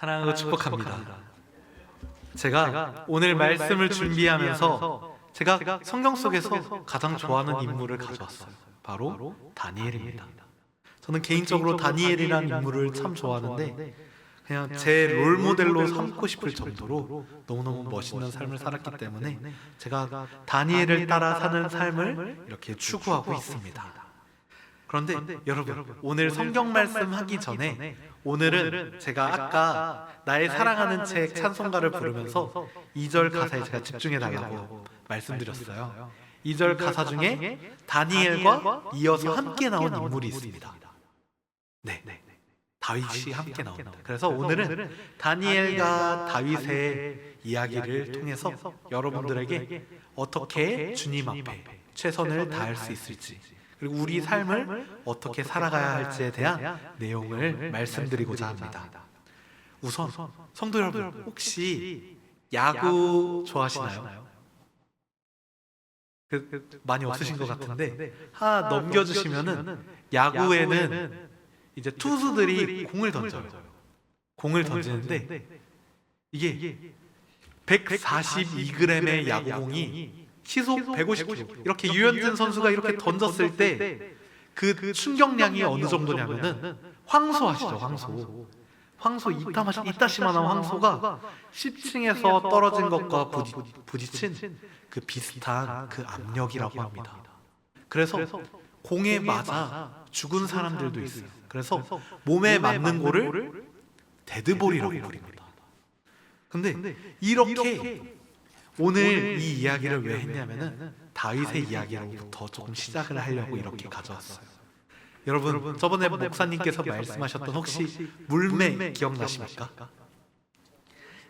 사랑하고 축복합니다. 제가 오늘 말씀을 준비하면서 제가 성경 속에서 가장 좋아하는 인물을 가져왔어요. 바로 다니엘입니다. 저는 개인적으로 다니엘이라는 인물을 참 좋아하는데 그냥 제 롤모델로 삼고 싶을 정도로 너무너무 멋있는 삶을 살았기 때문에 제가 다니엘을 따라 사는 삶을 이렇게 추구하고 있습니다. 그런데 여러분, 오늘 성경 말씀 하기 전에 오늘은 제가 아까 나의 사랑하는 책 찬송가를 부르면서 2절 가사에 제가 집중해 달라고 말씀드렸어요. 2절 가사 중에 다니엘과 이어서 함께 나온 인물이 있습니다. 네, 다윗이 함께 나옵니다. 그래서 오늘은 다니엘과 다윗의 이야기를 통해서 여러분들에게 어떻게 주님 앞에 최선을 다할 수 있을지, 그리고 우리 삶을 어떻게 살아가야 할지에 대한 내용을 말씀드리고자 합니다. 우선 성도 여러분, 혹시 야구 좋아하시나요? 많이 없으신 것 같은데 하나 넘겨주시면은 야구에는 이제 투수들이 공을 던져요. 공을 던지는데 이게 142g의 야구공이 시속 150km, 이렇게 유현진 선수가 이렇게 던졌을 때 그 충격량이 어느 정도냐면은 황소 아시죠? 황소 이따시만한 황소가 10층에서 떨어진 것과 부딪힌 그 비슷한 그 압력이라고 합니다. 그래서 공에 맞아 죽은 사람들도 있어요. 그래서 몸에 맞는 거를 데드볼이라고 부릅니다. 근데 이렇게 오늘 이 이야기를 왜 했냐면은 다윗의 이야기로부터 조금 시작을 하려고 이렇게 가져왔어요. 여러분, 저번에 목사님께서 말씀하셨던 혹시 물매 기억나십니까?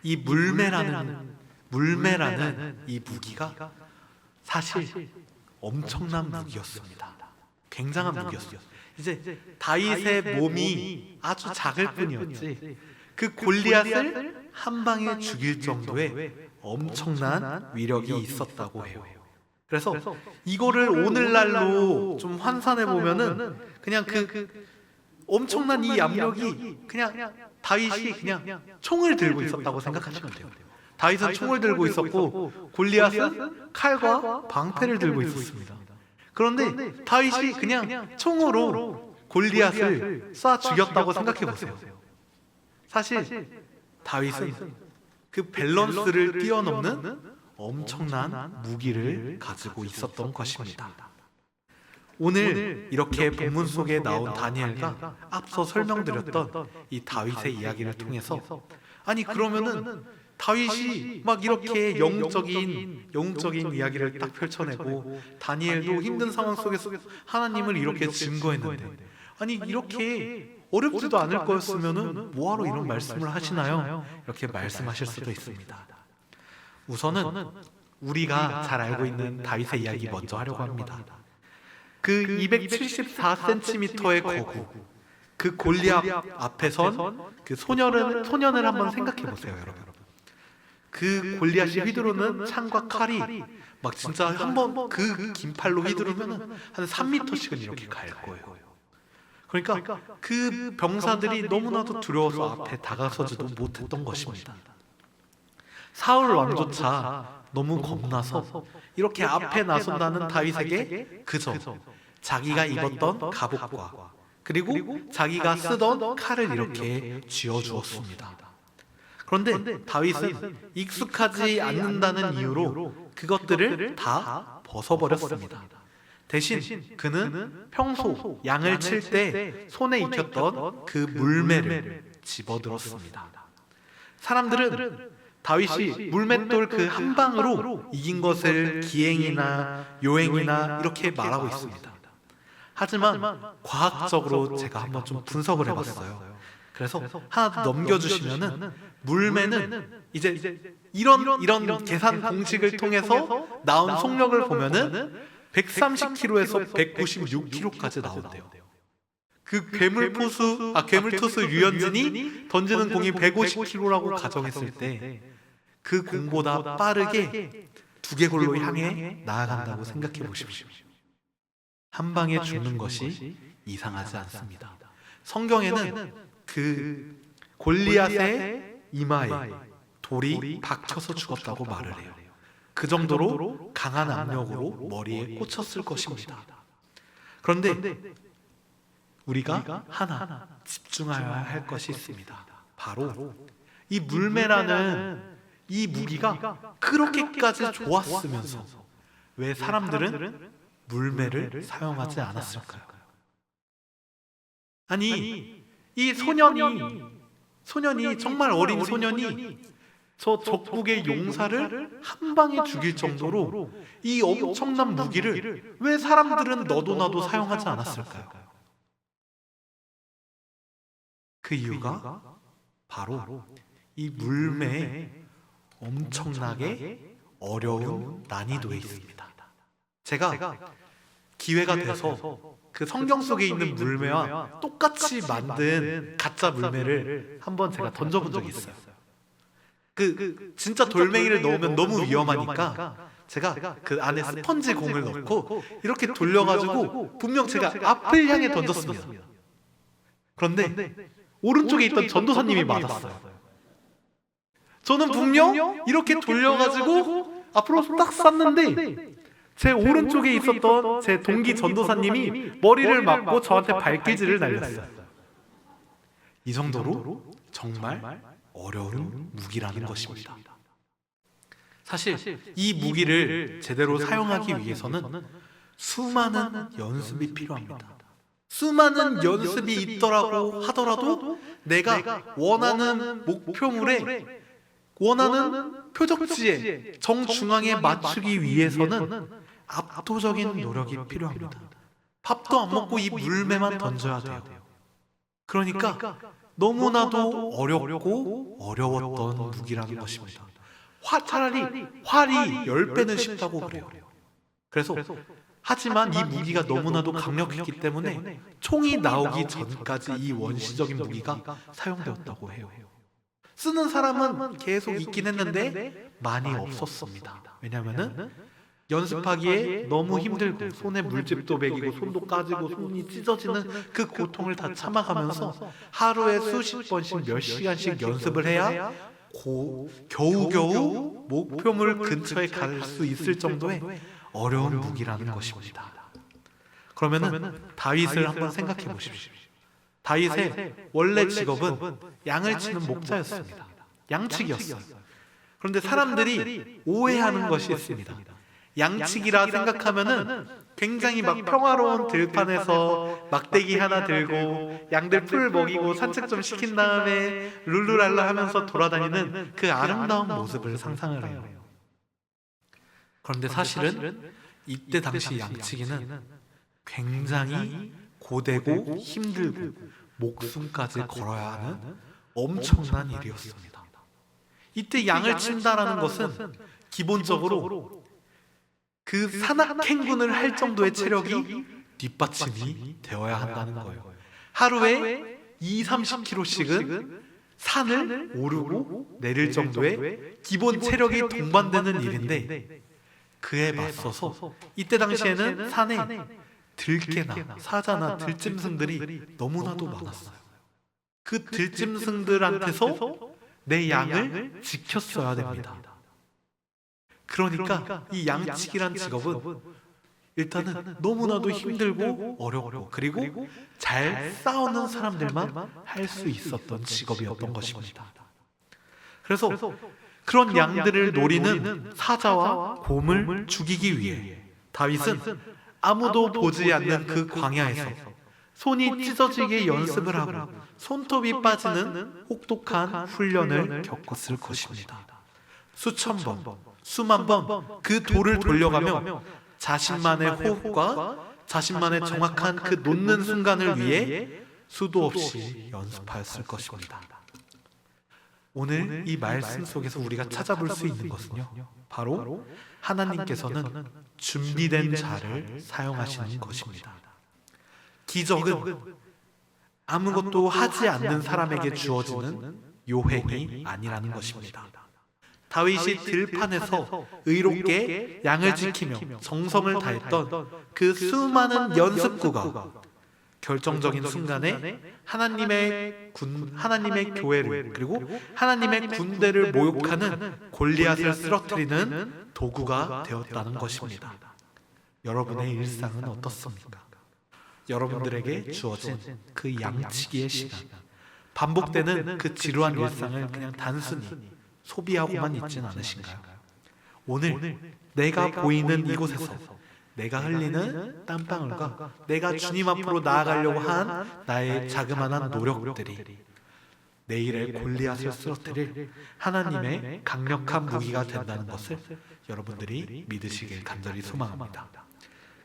이 물매라는 이 무기가 사실 엄청난 무기였습니다. 굉장한 무기였어요. 이제 다윗의 몸이 아주 작을 뿐이었지 그 골리앗을 한 방에 죽일 정도의 엄청난 위력이 있었다고 해요. 그래서 이거를 오늘날로 좀 환산해 보면은 그냥 그 엄청난 이 압력이 그냥 다윗이 그냥 총을 들고 있었다고 생각하시면 돼요. 다윗은 총을 들고 있었고 골리앗은 칼과 방패를 들고 있었습니다. 그런데 다윗이 그냥 총으로 골리앗을 쏴 죽였다고 생각해 보세요. 사실 다윗은 그 밸런스를 뛰어넘는 엄청난 무기를 가지고 있었던 것입니다. 오늘 이렇게 본문 속에 나온 다니엘과 앞서 설명드렸던 이 다윗의 이야기를 통해서 아니 그러면은 다윗이 막 이렇게 영적인 이야기를 딱 펼쳐내고 다니엘도 힘든 상황 속에서 하나님을 이렇게 증거했는데 아니 이렇게 어렵지도 않을 거였으면은 뭐하러 이런 말씀을 하시나요? 이렇게 말씀하실 수도 있습니다. 우선은 우리가 잘 알고 있는 다윗의 이야기 먼저 하려고 합니다. 그 274cm의 거구, 그 골리앗 앞에 선 그 소년을 한번 생각해 보세요, 여러분. 그 골리앗이 휘두르는 창과 칼이 막 진짜 한번 그 긴 팔로 휘두르면 한 3m씩은 이렇게 갈 거예요. 그러니까 그 병사들이 너무나도 두려워서 앞에 다가서지도 못했던 것입니다. 사울 왕조차 너무 겁나서 이렇게 앞에 나선다는 다윗에게 그저 자기가 입었던 갑옷과 그리고 자기가 쓰던 칼을 이렇게 쥐어주었습니다. 그런데 다윗은 익숙하지 않는다는 이유로 그것들을 다 벗어버렸습니다. 대신 그는 평소 양을 칠 때 손에 익혔던 그 물매를 집어들었습니다. 사람들은 다윗이 물맷돌 그 한 방으로 이긴 것을 기행이나 요행이나 이렇게 말하고 있습니다. 하지만 과학적으로 제가 한번 좀 분석을 해봤어요. 그래서 하나 더 넘겨주시면은 물매는 이제 이런 계산 공식을 통해서 나온 속력을 보면은 130km에서 196km까지 나온대요. 그 괴물투수 류현진이 던지는 공이 150km라고 가정했을 때 그 공보다 빠르게 두개골로 향해 나아간다고 생각해 보십시오. 한 방에 죽는 것이 이상하지 않습니다. 성경에는 그 골리앗의 이마에 돌이 박혀서 죽었다고 말을 해요. 그 정도로 강한 압력으로 머리에 꽂혔을 것입니다. 그런데 우리가 하나 집중해야 할 것이 있습니다. 바로 이 물매라는 이 무기가 그렇게까지 좋았으면서 왜 사람들은 물매를 사용하지 않았을까요? 아니, 이 소년이 정말 어린 소년이 저 적국의 용사를 한 방에 죽일 정도로 이 엄청난 무기를 왜 사람들은 너도 나도 사용하지 않았을까요? 그 이유가 바로 이 물매의 엄청나게 어려운 난이도에 있습니다. 제가 기회가 돼서 그 성경 속에 있는 물매와 똑같이 만든 가짜 물매를 한번 제가 던져본 적이 있어요. 진짜 돌멩이를 넣으면 너무 위험하니까 제가 그 안에 스펀지 공을 넣고 이렇게 돌려가지고 분명 제가 앞을 향해 던졌습니다. 그런데 오른쪽에 있던 전도사님이 맞았어요. 저는 분명 이렇게 돌려가지고 앞으로 딱 쐈는데 제 오른쪽에 있었던 제 동기 전도사님이 머리를 맞고 저한테 발길질을 날렸어요. 이 정도로 정말 어려운 무기라는 것입니다. 사실 이 무기를 제대로 사용하기 위해서는 수많은 연습이 필요합니다. 수많은 연습이 있더라고 하더라도 내가 원하는 목표물에 원하는 표적지에 정중앙에 맞추기 위해서는 압도적인 노력이 필요합니다. 밥도 안 먹고 이 물매만 던져야 돼요. 그러니까 너무나도 어렵고 어려웠던 무기라는 것입니다. 차라리 활이 10배는 쉽다고 그래요. 그래서 하지만 이 무기가 너무나도 강력했기 때문에 총이 나오기 전까지 이 원시적인 무기가 사용되었다고 해요. 쓰는 사람은 계속 있긴 했는데 많이 없었습니다. 왜냐하면 연습하기에 너무 힘들고 손에 물집도 배기고 손도 까지고 손이 찢어지는 그 고통을 다 참아가면서 하루에 수십 번씩 몇 시간씩 연습을 해야 겨우겨우 목표물 근처에 갈 수 있을 정도의 어려운 무기라는 것입니다. 그러면은 다윗을 한번 생각해 보십시오. 다윗의 원래 직업은 양을 치는 목자였습니다. 양치기였어요. 그런데 사람들이 오해하는 것이 있습니다. 양치기라 생각하면은 굉장히 막 평화로운 들판에서 막대기 하나 들고 양들 풀 먹이고 산책 좀 시킨 다음에 룰루랄라 하면서 돌아다니는 그 아름다운 모습을 상상을 해요. 그런데 사실은 이때 당시 양치기는 굉장히 고되고 힘들고 목숨까지 걸어야 하는 엄청난 일이었습니다. 이때 양을 친다라는 것은 기본적으로 그 산악행군을 할 정도의 체력이 뒷받침이 되어야 한다는 거예요. 하루에 20-30km씩은 산을 오르고 내릴 정도의 기본 체력이 동반되는 일인데 그에 맞서서 이때 당시에는 산에 들개나 사자나 들짐승들이 너무나도 많았어요. 그 들짐승들한테서 내 양을 지켰어야 됩니다. 그러니까 이 양치기란 직업은 일단은 너무나도 힘들고 어렵고 그리고 잘 싸우는 사람들만 할 수 있었던 직업이었던 것입니다. 그래서 그런 양들을 노리는 사자와 곰을 죽이기 위해 다윗은 아무도 보지 않는 그 광야에서 손이 찢어지게 연습을 하고 손톱이 빠지는 혹독한 훈련을 겪었을 것입니다. 수천 번, 수만 번 그 돌을 돌려가며 자신만의 호흡과 자신만의 정확한 그 놓는 순간을 위해 수도 없이 연습하였을 것입니다. 오늘 이 말씀 속에서 우리가 찾아볼 수 있는 것은요, 바로 하나님께서는 준비된 자를 사용하시는 것입니다. 기적은 아무것도 하지 않는 사람에게 주어지는 요행이 아니라는 것입니다. 다윗이 들판에서 의롭게 양을 지키며 정성을 다했던 그 수많은 연습구가 결정적인 순간에 하나님의 교회를 그리고 하나님의 군대를 모욕하는 골리앗을 쓰러뜨리는 도구가 되었다는 것입니다. 여러분의 일상은 어떻습니까? 여러분들에게 주어진 그 양치기의 시간, 반복되는 그 지루한 일상을 그냥 단순히 소비하고만 있진 않으신가요? 오늘 내가 보이는 이곳에서 내가 흘리는 땀방울과 내가 주님 앞으로 나아가려고 한 나의 자그마한 노력들이 내일의 골리앗을 쓰러뜨릴 하나님의 강력한 무기가 된다는 것을 여러분들이 믿으시길 간절히 소망합니다.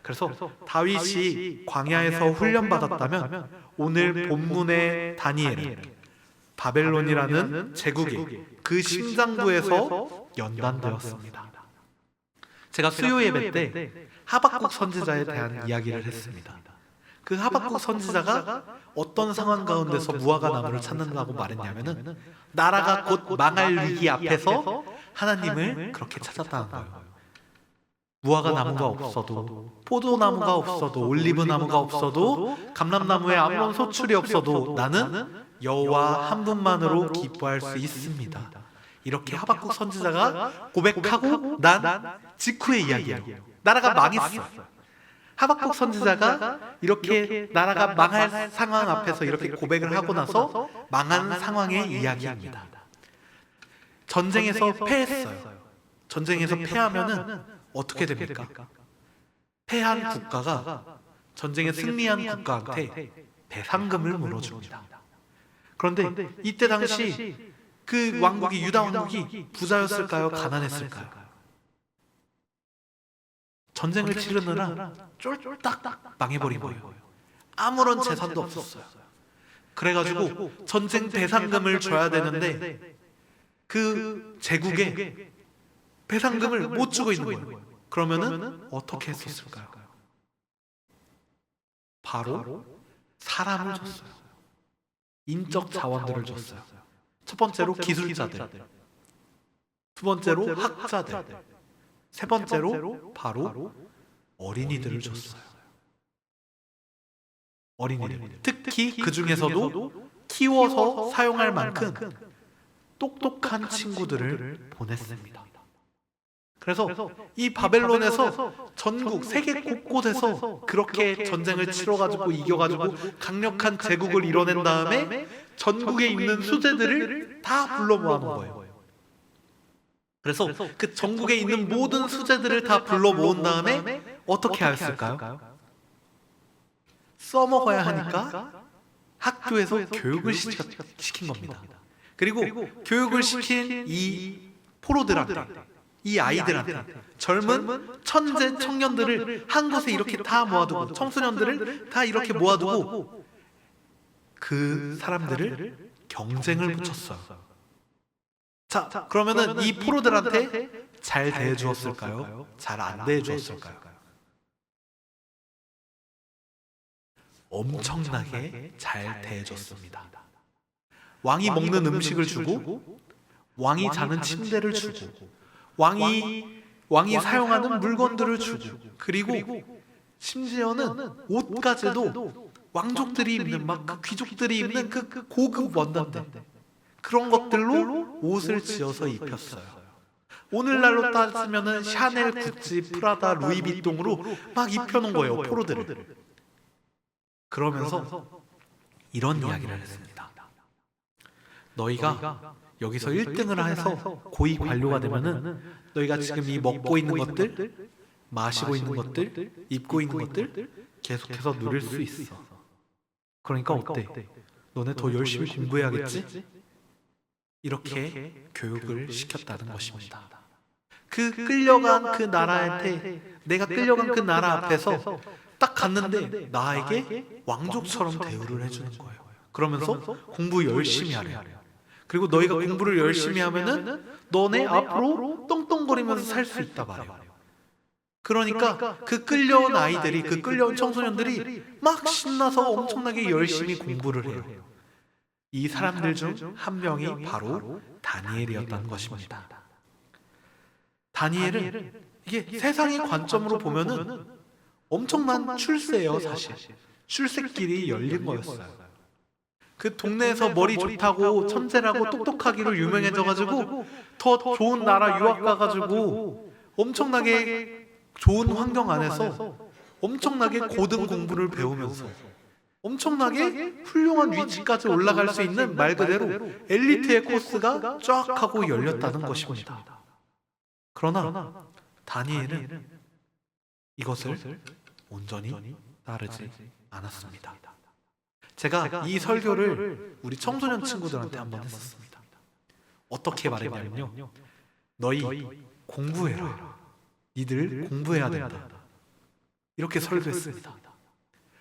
그래서 다윗이 광야에서 훈련받았다면 오늘 본문의 다니엘은 바벨론이라는 제국의 그 심장부에서 연단되었습니다. 제가 수요 예배 때 하박국 선지자에 대한 이야기를 했습니다. 그 하박국 선지자가 어떤 상황 가운데서 무화과 나무를 찾는다고 말했냐면은 나라가 곧 망할 위기 앞에서 하나님을 그렇게 찾았다는 거예요. 무화과 나무가 없어도, 포도나무가 없어도, 올리브 나무가 없어도, 감람나무에 아무런 소출이 없어도 나는 여호와 한 분만으로 기뻐할 수 있습니다. 이렇게 하박국 선지자가 고백하고 난 직후의 이야기예요. 나라가 망했어. 하박국 선지자가 이렇게 나라가 망할 상황 앞에서 이렇게 고백을 하고 나서 망한 상황의 이야기입니다. 전쟁에서 패했어요. 전쟁에서 패하면은 어떻게 됩니까? 패한 국가가 전쟁에 승리한 국가한테 배상금을 물어줍니다. 그런데 이때 당시 그 왕국이 유다 왕국이 부자였을까요? 가난했을까요? 전쟁을 치르느라 쫄딱 망해버린 거예요. 아무런 재산도 없었어요. 그래가지고 전쟁 배상금을 줘야 되는데 그 제국에 배상금을 못 주고 있는 거예요. 그러면은 어떻게 했었을까요? 바로 사람을 줬어요. 인적 자원들을 줬어요. 첫 번째로 기술자들, 두 번째로 학자들, 세 번째로 바로 어린이들을 줬어요. 어린이들, 특히 그 중에서도 키워서 사용할 만큼 똑똑한 친구들을 보냈습니다. 그래서 이 바벨론에서 전국 세계 곳곳에서 그렇게 전쟁을 치러가지고 이겨가지고 강력한 제국을 이뤄낸 다음에 전국에 있는 수재들을 다 불러 모아놓은 거예요. 그래서 그 전국에 있는 모든 수재들을 다 불러 모은 다음에 어떻게 하였을까요? 써먹어야 하니까 학교에서 교육을 시킨 겁니다. 그리고 교육을 시킨 이 포로들한테, 이 아이들한테, 젊은 천재 청년들을 한 곳에 이렇게 다 모아두고, 청소년들을 다 이렇게 모아두고 그 사람들을 경쟁을 붙였어요. 자, 그러면은 이 포로들한테 잘 대해주었을까요? 잘 안 대해주었을까요? 엄청나게 잘 대해줬습니다. 왕이 먹는 음식을 주고, 왕이 자는 침대를 주고, 왕이 사용하는 물건들을 주고, 그리고 심지어는 옷까지도 왕족들이 입는, 막 그 귀족들이 입는 그 고급 원단들, 그런 것들로 옷을 지어서 입혔어요. 오늘날로 따지면은 샤넬, 구찌, 프라다, 루이비통으로 막 입혀놓은 거예요, 포로들을. 그러면서 이런 이야기를 했습니다. 너희가 여기서 1등을 해서 고위 관료가 되면은 너희가 지금 이 먹고 있는 것들, 마시고 있는 것들, 입고 있는 것들 계속해서 누릴 수 있어. 그러니까 어때? 너네 더 열심히 공부해야겠지? 이렇게 교육을 시켰다는 것입니다. 그 끌려간 그 나라한테, 내가 끌려간 그 나라 앞에서 딱 갔는데 나에게 왕족처럼 대우를 해주는 거예요. 그러면서 공부 열심히 하래요. 그리고 너희가 공부를 열심히 하면은 너네 앞으로 떵떵거리면서 살 수 있다 말이에요. 그러니까 그 끌려온 아이들이, 그 끌려온 청소년들이 막 신나서 엄청나게 열심히 공부를 해요. 이 사람들 중 한 명이 바로 다니엘이었다는 것입니다. 다니엘은 이게 세상의 관점으로 보면은 엄청난 출세예요, 사실. 출세길이 열린 거였어요. 그 동네에서 머리 좋다고 천재라고 똑똑하기로 유명해져가지고 더 좋은 나라 유학 가가지고 엄청나게 좋은 환경 안에서 엄청나게 고등 공부를 배우면서 엄청나게 훌륭한 위치까지 올라갈 수 있는 말 그대로 엘리트의 코스가 쫙 하고 열렸다는 것입니다. 그러나 다니엘은 이것을 온전히 따르지 않았습니다. 제가 이 설교를 우리 청소년 친구들한테 한번 했었습니다. 어떻게 말했냐면요, 너희 공부해라. 니들 공부해야 된다. 이렇게 설교했습니다.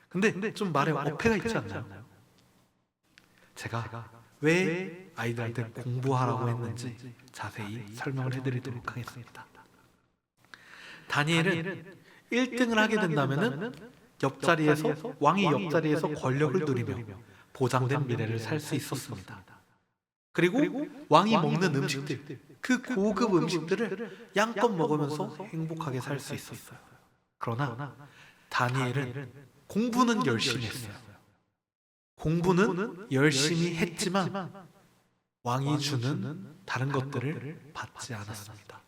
근데 좀 말에 어폐가 있지 않나요? 제가 왜 아이들한테 공부하라고 했는지 자세히 설명을 해드리도록 하겠습니다. 다니엘은 1등을 하게 된다면은 옆자리에서, 왕이 옆자리에서 권력을 누리며 보장된 미래를 살 수 있었습니다. 그리고 왕이 먹는 음식들, 그 고급 음식들을 양껏 먹으면서 행복하게 살 수 있었어요. 그러나 다니엘은 공부는 열심히 했어요. 공부는 열심히 했지만 왕이 주는 다른 것들을 받지 않았습니다.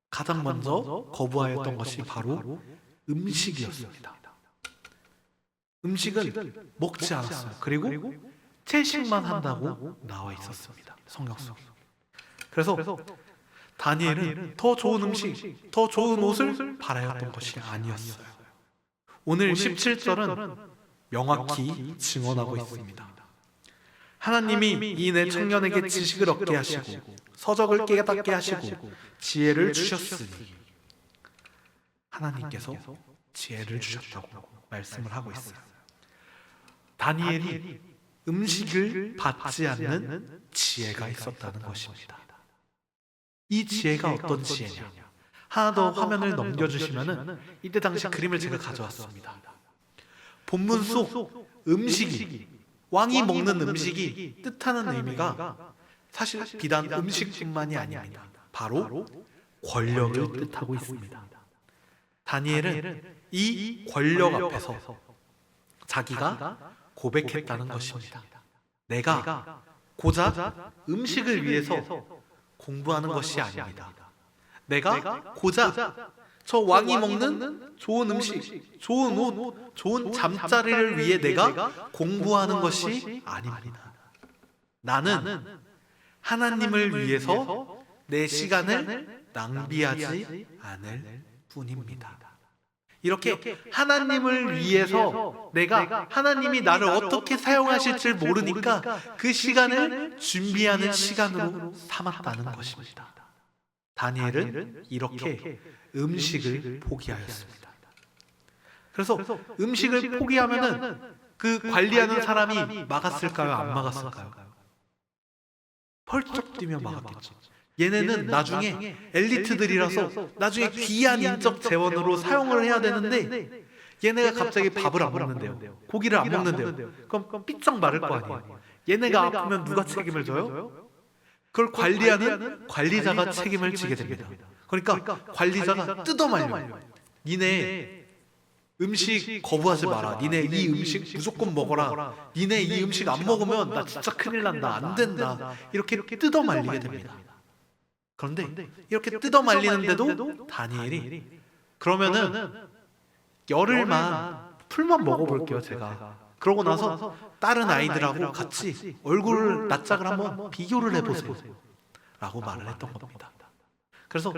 가장 먼저 거부하였던 것이 바로 음식이었습니다. 음식은 먹지 않았어요. 그리고 채식만 한다고 나와 있었습니다. 성경 속에. 그래서 다니엘은 더 좋은 음식, 더 좋은 옷을 바라였던 것이 아니었어요. 오늘 17절은 명확히 증언하고 있습니다. 하나님이 이 내 청년에게 지식을 얻게 하시고 서적을 깨닫게 하시고 지혜를 주셨으니, 하나님께서 지혜를 주셨다고 말씀을 하고 있어요. 다니엘이 음식을 받지 않는 지혜가 있었다는 것입니다. 이 지혜가 어떤 지혜냐? 하나 더 화면을 넘겨주시면은 이때 당시 그림을 제가 가져왔습니다. 본문 속 음식이, 왕이 먹는 음식이 뜻하는 의미가 사실 비단 음식뿐만이 아닙니다. 바로 권력을 뜻하고 있습니다. 다니엘은 이 권력 앞에서 자기가 고백했다는 것입니다. 내가 고작 음식을 위해서 공부하는 것이 아닙니다. 내가 고작 저 왕이 먹는 좋은 음식, 좋은 옷, 좋은 잠자리를 위해 내가 공부하는 것이 아닙니다. 나는 하나님을 위해서 내 시간을 낭비하지 않을 뿐입니다. 이렇게 하나님을 위해서 내가 하나님이 나를 어떻게 사용하실지 모르니까 그 시간을 준비하는 시간으로 삼았다는 것입니다. 다니엘은 이렇게 음식을 포기하였습니다. 그래서 음식을 포기하면은 그 관리하는 사람이 막았을까요? 안 막았을까요? 펄쩍 뛰며 막았겠죠. 얘네는 나중에 엘리트들이라서 나중에 귀한 인적 재원으로 사용을 해야 되는데 얘네가 갑자기 밥을 안 먹는데요, 고기를 안 먹는데요. 그럼 삐쩍 마를 거 아니에요. 얘네가 아프면 누가 책임을 져요? 그걸 관리하는 관리자가 책임을 지게 됩니다. 그러니까 관리자가 뜯어말려요. 니네 음식 거부하지 마라. 니네 이 음식 무조건 먹어라. 니네 이 음식 안 먹으면 나 진짜 큰일 난다. 안 된다. 이렇게 뜯어말리게 됩니다. 그런데 이렇게 뜯어말리는데도 다니엘이 그러면은 열흘만 풀만 먹어볼게요, 제가. 그러고 나서 다른 아이들하고 같이 얼굴 낯짝을 한번 비교를 해보세요 라고 말을 했던 겁니다. 그래서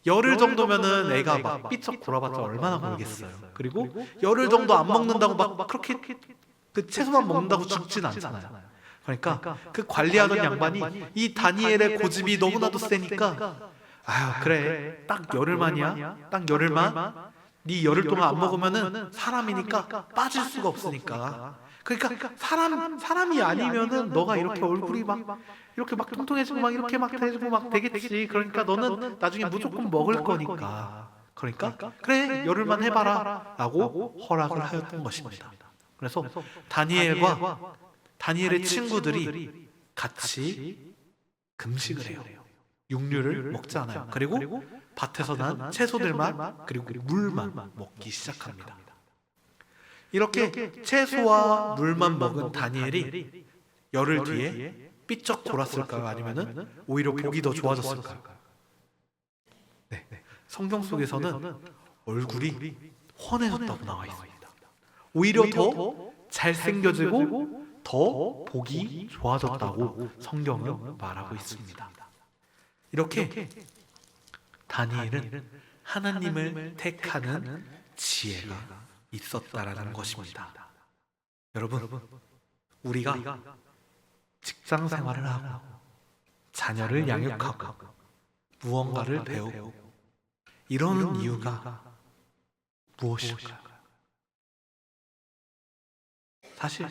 열흘 정도면은 애가 막 삐쩍 돌아봤자 얼마나 걸겠어요. 그리고 열흘 정도 안 먹는다고 막 그렇게 그 채소만 먹는다고 죽진 않잖아요. 그러니까 그 관리하던 양반이 이 다니엘의 고집이 너무나도 세니까, 아유 그래 딱 열흘만이야, 딱 열흘만 네 열흘 동안 안 먹으면은 사람이니까 빠질 수가 없으니까, 그러니까 사람이 아니면은 너가 이렇게 얼굴이 막 이렇게 막 통통해지고 막 이렇게 막 돼지고 막 되겠지. 그러니까 너는 나중에 무조건 먹을 거니까, 그러니까 그래 열흘만 해봐라 라고 허락을 하였던 것입니다. 그래서 다니엘의 친구들이 같이 금식을 해요. 육류를 먹지 않아요. 그리고 밭에서 난 채소들만, 그리고 물만 먹기 시작합니다. 이렇게 채소와 물만 먹은 다니엘이 열흘 뒤에 삐쩍 돌았을까요? 아니면은 오히려 보기 더 좋아졌을까요? 네, 성경 속에서는 얼굴이 환해졌다고 나와 있습니다. 오히려 더 잘생겨지고 더 보기 좋아졌다고 성경은 말하고 있습니다. 이렇게 다니엘은 하나님을 택하는 지혜가 있었다라는 것입니다. 여러분, 우리가 직장 생활을 하고 자녀를 양육하고 무언가를 배우고 이러는 이유가 무엇일까요? 사실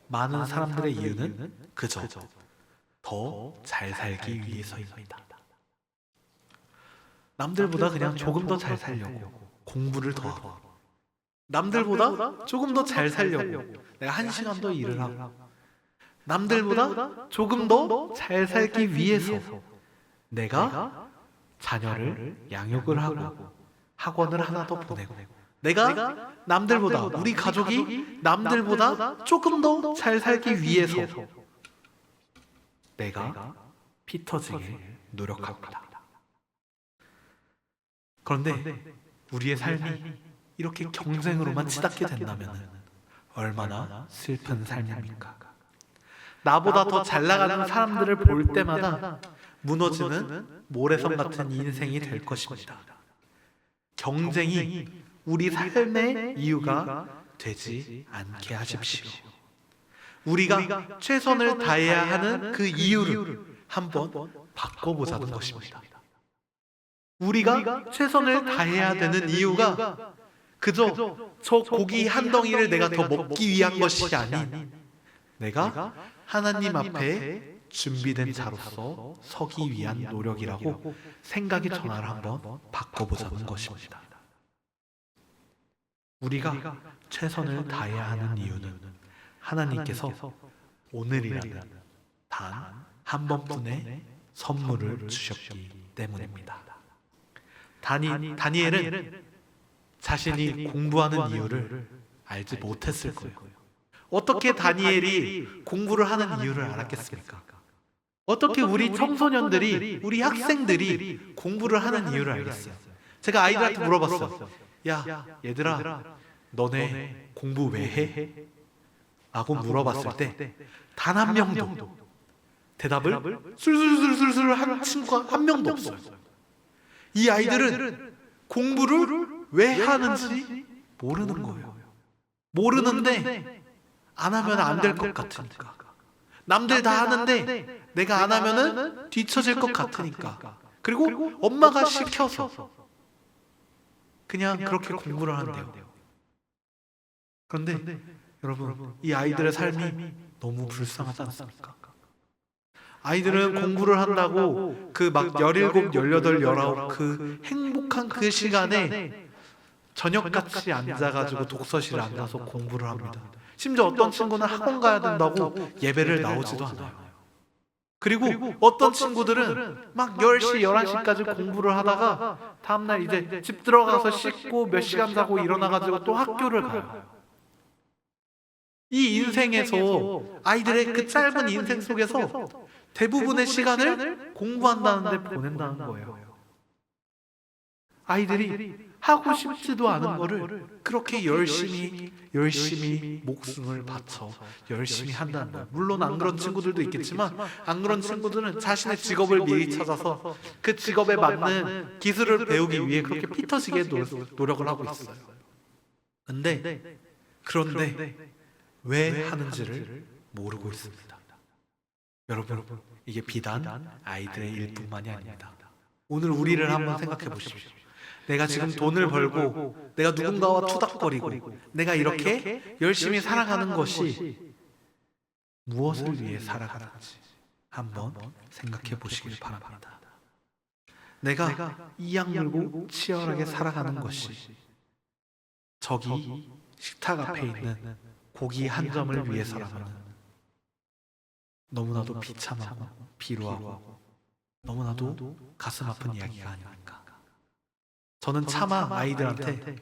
많은 사람들의 이유는 그저 더 잘 살기 위해서입니다. 남들보다 그냥 조금 더 잘 살려고 공부를 더 하고, 남들보다 조금 더 잘 살려고 내가 1시간 더 일을 하고, 남들보다 조금 더 잘 살기 위해서 내가 자녀를 양육을 하고 학원을 하나 더 보내고, 내가 남들보다, 우리 가족이 남들보다 조금 더 잘 살기 위해서 내가 피 터지게 노력합니다. 그런데 우리의 삶이 이렇게 경쟁으로만 치닫게 된다면 얼마나 슬픈 삶입니까? 나보다 더 잘 나가는 사람들을 볼 때마다 무너지는 모래성 같은 인생이 될 것입니다. 경쟁이 우리 삶의 이유가 되지 않게 하십시오. 우리가 최선을 다해야 하는 그 이유를 한번 바꿔보자는 것입니다. 우리가 최선을 다해야 되는 이유가 그저 저 고기 한 덩이를 내가 더 먹기 위한 것이 아닌 내가 하나님 앞에 준비된 자로서 서기 위한 노력이라고 생각의 전환을 한번 바꿔보자는 것입니다. 우리가 최선을 다해야 하는 이유는 하나님께서 오늘이라는 단 한 번뿐의 선물을 주셨기 때문입니다. 다니엘은 자신이 공부하는 이유를 알지 못했을 거예요. 어떻게 다니엘이 공부를 하는 이유를 알았겠습니까? 어떻게 우리 청소년들이, 우리 학생들이 공부를 하는 이유를 알겠어요? 제가 아이들한테 물어봤어요. 야, 얘들아, 너네 공부 왜 해? 라고 물어봤을 때 단 한 명도 대답을 술술술술 한 친구가 한 명도 없어요. 이 아이들은 공부를 왜 하는지 모르는 거예요. 모르는데 안 하면 안 될 것 같으니까. 남들 다 하는데 내가 안 하면은 뒤처질 것 같으니까. 그리고 엄마가 시켜서 그냥 그렇게 공부를 한대요. 그런데 여러분, 이 아이들의 삶이 너무 불쌍하지 않습니까? 아이들은 공부를 한다고 그 막 17, 18, 19 그 행복한 그 시간에 저녁같이 앉아가지고 독서실에 앉아서 공부를 합니다. 심지어 어떤 친구는 학원 가야 된다고 예배를 나오지도 않아요. 그리고 어떤 친구들은 막 10시, 11시까지 공부를 하다가 다음날 이제 집 들어가서 씻고 몇 시간 자고 일어나가지고 또 학교를 가요. 이 인생에서, 아이들의 그 짧은 인생 속에서 대부분의 시간을 공부한다는 데 보낸다는 거예요. 아이들이 하고 싶지도 않은 거를 그렇게 열심히 목숨을 바쳐 열심히 한다는 거예요. 물론 안 그런 친구들도 있겠지만, 안 그런 친구들은 자신의 직업을 미리 찾아서 그 직업에 맞는 기술을 배우기 위해 그렇게 피 터지게 노력을 하고 있어요. 그런데 왜 하는지를 모르고 있습니다. 여러분, 이게 비단 아이들의 일뿐만이 아닙니다. 오늘 우리를 한번 생각해 보십시오. 내가 지금 돈을 벌고 내가 누군가와 투닥거리고 내가 이렇게 열심히 살아가는 것이 무엇을 위해 살아가는지 한번 생각해 보시길 바랍니다. 내가 이악 물고 치열하게 살아가는 것이 저기 식탁 앞에 있는 고기 한 점을 위해서라면 너무나도 비참하고 비루하고 너무나도 가슴 아픈 이야기가 아닙니까? 저는 차마 아이들한테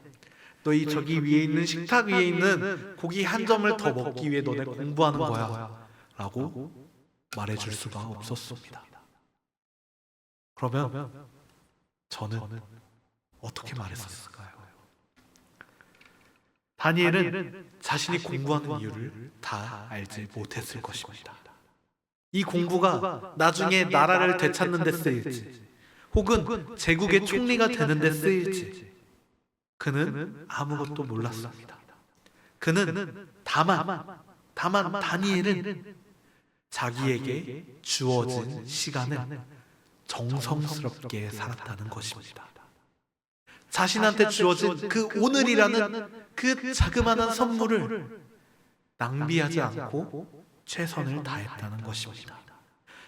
너희 저기 위에 있는 식탁 위에 있는 고기 한 점을 더 먹기 위해 너네 공부하는 거야 라고 말해줄 수가 없었습니다. 그러면 저는 어떻게 말했었을까요? 다니엘은 자신이 공부하는 이유를 다 알지 못했을 것입니다. 이 공부가 나중에 나라를 되찾는 데 쓰일지 혹은 제국의 총리가 되는 데 쓰일지 그는 아무것도 몰랐습니다. 그는 다만 다니엘은 자기에게 주어진 시간을 정성스럽게 살았다는 것입니다. 자신한테 주어진 그 오늘이라는 그 자그마한 선물을 낭비하지 않고 최선을 다했다는 것입니다.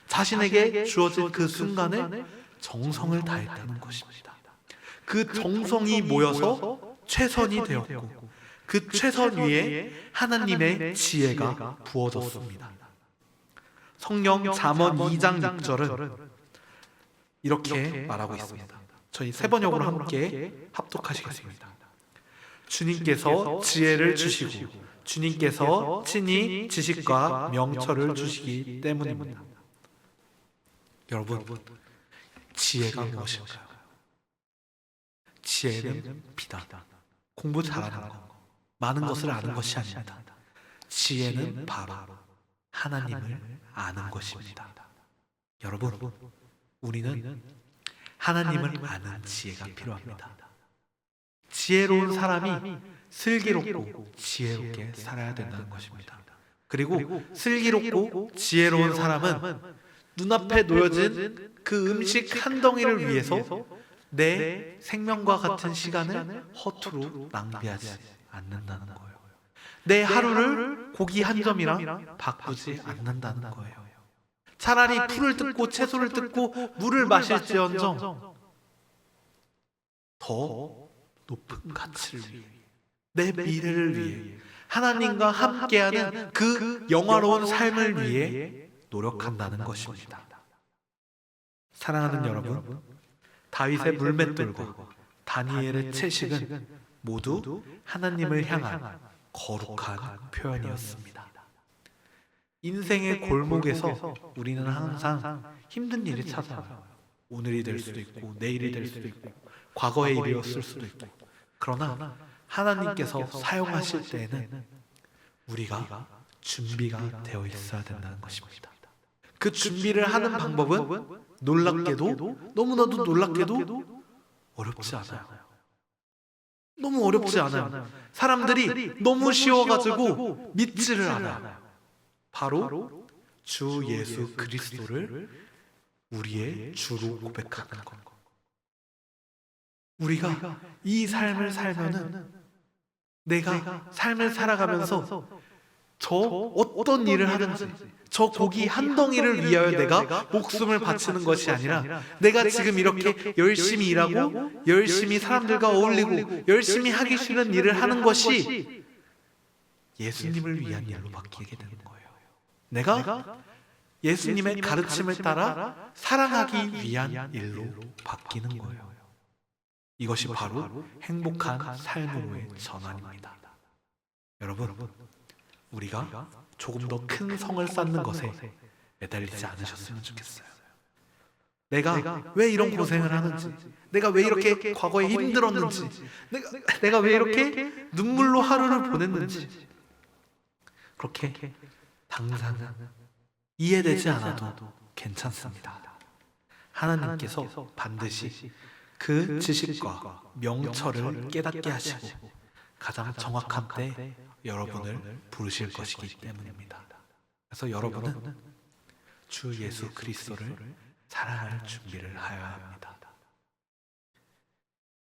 자신에게 주어진 그 순간을 정성을 다했다는 것입니다. 그 정성이 모여서 최선이 되었고 그 최선 위에 하나님의 지혜가 부어졌습니다. 성경 잠언 2장 6절은 이렇게 말하고 있습니다. 저희 세 번역으로 함께 합독하시겠습니다. 주님께서 지혜를 주시고 주님께서 친히 지식과 명철을 주시기 때문입니다. 여러분, 지혜가 무엇일까요? 지혜는 비단 공부 잘하는 것, 많은 것을 아는 것이 아닙니다. 지혜는 바로 하나님을 아는 것입니다. 여러분, 우리는 하나님을 아는 지혜가 필요합니다. 지혜로운 사람이 슬기롭고 지혜롭게 살아야 된다는 것입니다. 그리고 슬기롭고 지혜로운 사람은 눈앞에 놓여진 그 음식 한 덩이를 위해서 내 생명과 같은 시간을 허투루 낭비하지 않는다는 거예요. 내 하루를 고기 한 점이랑 바꾸지 않는다는 거예요. 차라리 풀을 뜯고 채소를 뜯고 물을 마실지언정 더 높은 가치를 위해, 내 미래를 위해, 하나님과 함께하는 그 영화로운 삶을 위해 노력한다는 것입니다. 사랑하는 여러분, 다윗의 물맷돌과 다니엘의 채식은 모두 하나님을 향한 거룩한 표현이었습니다. 인생의 골목에서 우리는 항상 힘든 일이 찾아와요. 오늘이 될 수도 있고 내일이 될 수도 있고 과거의 일이었을 수도 있고, 그러나 하나님께서 사용하실 때에는 우리가 준비가 되어 있어야 된다는 것입니다. 그 준비를 하는 방법은 놀랍게도, 너무나도 놀랍게도 어렵지 않아요. 너무 어렵지 않아요. 사람들이 너무 쉬워가지고 믿지를 않아요. 바로 주 예수 그리스도를 우리의 주로 고백하는 것. 우리가 이 삶을 살면은, 내가 삶을 살아가면서 저 어떤 일을 하든지 저 고기 한 덩이를 위하여 내가 목숨을 바치는 것이 아니라, 내가 지금 이렇게 열심히 일하고 열심히 사람들과 어울리고 열심히 하기 싫은 일을 하는 것이 예수님을 위한 일로 바뀌게 되는 거예요. 내가 예수님의 가르침을 따라 사랑하기 위한 일로 바뀌는 거예요. 이것이 바로 행복한 삶으로의 전환입니다. 여러분, 우리가 조금 더 큰 성을 쌓는 것에 매달리지 않으셨으면 좋겠어요. 내가 왜 이런 고생을 하는지, 내가 왜 이렇게 과거에 힘들었는지, 내가 왜 이렇게 눈물로 하루를 보냈는지, 그렇게 당장 이해되지 않아도 괜찮습니다. 하나님께서 반드시 그 지식과 명철을 깨닫게 하시고 가장 정확한 때 여러분을 부르실 것이기 때문입니다. 그래서 여러분은 주 예수 그리스도를 사랑할 준비를 하여야 합니다.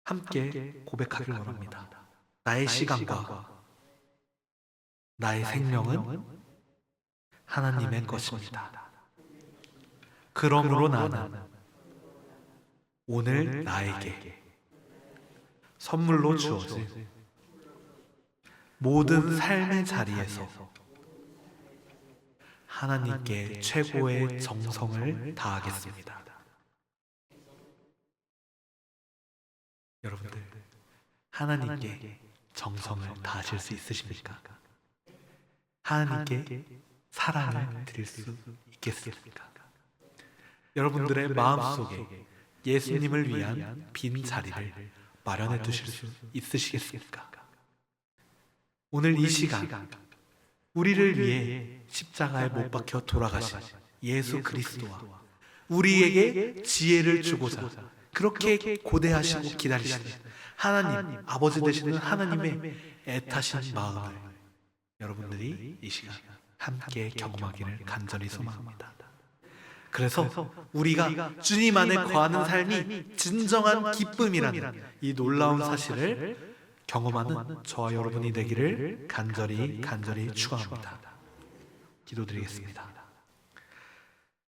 함께 고백하길 원합니다. 나의 시간과 나의 생명은 하나님의 것입니다. 그러므로 나는 오늘 나에게 선물로 주어진 모든 삶의 자리에서 하나님께 최고의 정성을 다하겠습니다. 여러분들, 하나님께 정성을 다하실 수 있으십니까? 하나님께 사랑을 드릴 수 있겠습니까? 여러분들의 마음속에 예수님을 위한 빈 자리를 마련해 두실 수 있으시겠습니까? 오늘 이 시간 우리를 위해 십자가에 못 박혀 돌아가신 예수 그리스도와 우리에게 지혜를 주고자 그렇게 고대하시고 기다리시는 하나님, 아버지 되시는 하나님의 애타신 마음을 여러분들이 이 시간 함께 경험하기를 간절히 소망합니다. 그래서 우리가 주님 안에 거하는 삶이 진정한 기쁨이라는 이 놀라운 사실을 경험하는 저와 여러분이 되기를 간절히 축원합니다. 기도드리겠습니다.